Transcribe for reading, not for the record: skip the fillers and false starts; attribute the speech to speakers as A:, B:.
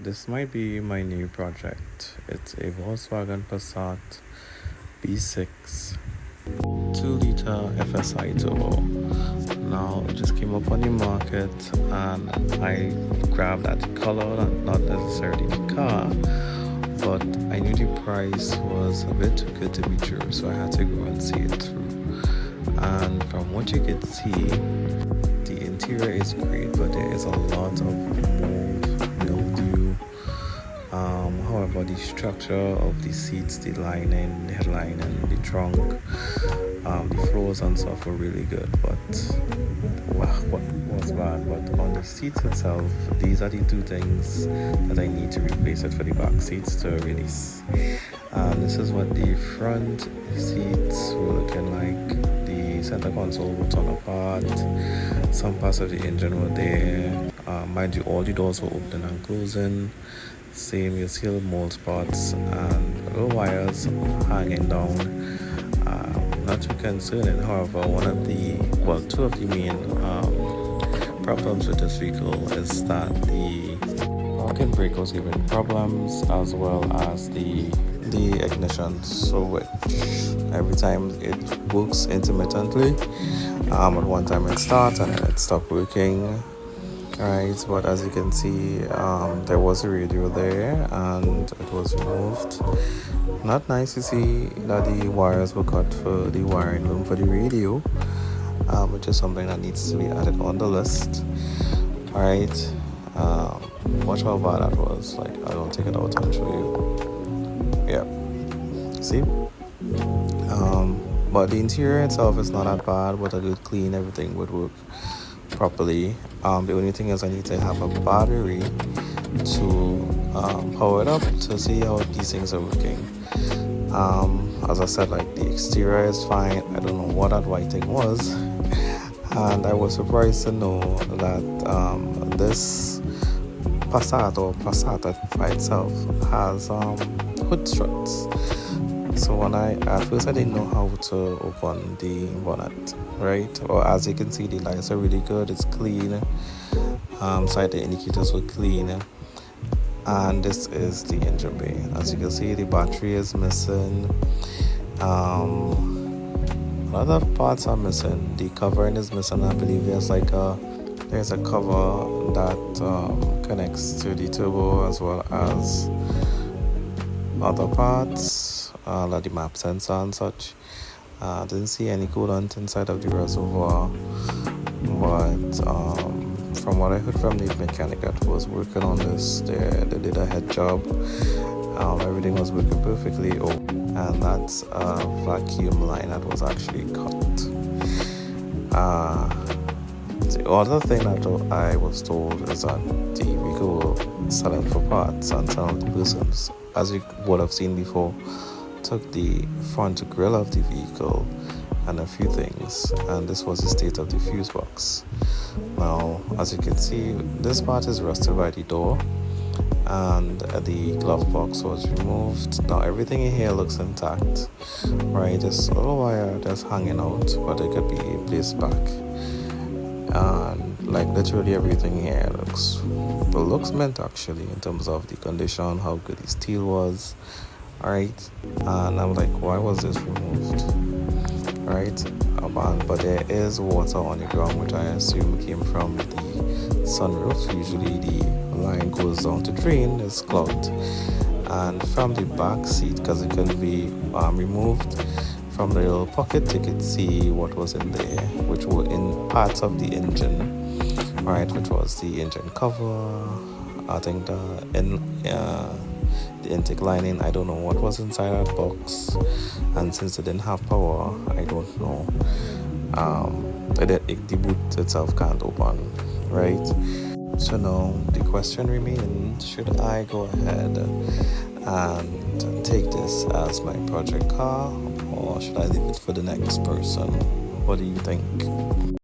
A: This might be my new project. It's a Volkswagen Passat B6 2-liter FSI Turbo. Now it just came up on the market and I grabbed at the color and not necessarily the car, but I knew the price was a bit too good to be true, so I had to go and see it through. And from what you can see, the interior is great, but there is a lot of mold, mildew. However, the structure of the seats, the lining, the headlining, the trunk, the floors and stuff were really good, but what was bad? But on the seats itself, these are the two things that I need to replace it for the back seats to release. This is what the front seats were looking like. The center console was torn apart. Some parts of the engine were there. Mind you, all the doors were opening and closing. Same, you see mold spots and little wires hanging down. Not too concerning. However, two of the main problems with this vehicle is that the parking brake was giving problems, as well as the ignition switch. Every time it works intermittently. At one time it starts and then it stopped working. Right, but as you can see, there was a radio there and it was removed. Not nice to see that the wires were cut for the wiring room for the radio, which is something that needs to be added on the list. Alright, watch how bad that was. Like, I don't take it out and show you. Yeah, see? But the interior itself is not that bad. With a good clean, everything would work properly. The only thing is I need to have a battery to power it up to see how these things are working. As I said, like, the exterior is fine. I don't know what that white thing was, and I was surprised to know that this Passat or Passat by itself has hood struts. So at first I didn't know how to open the bonnet, right? Or as you can see, the lights are really good. It's clean. Side indicators were clean. And this is the engine bay. As you can see, the battery is missing. Other parts are missing. The covering is missing. I believe there's a cover that connects to the turbo, as well as other parts. Like the map sensor and such. Didn't see any coolant inside of the reservoir, but from what I heard from the mechanic that was working on this, they did a head job. Everything was working perfectly, and that's a vacuum line that was actually cut. The other thing that I was told is that the vehicle was selling for parts, and some of the persons, as you would have seen before, took the front grille of the vehicle and a few things, and this was the state of the fuse box. Now, as you can see, this part is rusted by the door, and the glove box was removed. Now everything in here looks intact, right? This little wire just hanging out, but it could be placed back, and like literally everything here looks mint, actually, in terms of the condition, how good the steel was. Alright, and I'm like, why was this removed? Alright, but there is water on the ground, which I assume came from the sunroof. Usually the line goes down to drain, it's clogged. And from the back seat, because it can be removed from the little pocket, you could see what was in there, which were in parts of the engine. Alright, which was the engine cover, I think the intake lining. I don't know what was inside that box, and since it didn't have power, I don't know. The boot itself can't open, right? So now the question remains, should I go ahead and take this as my project car, or should I leave it for the next person? What do you think?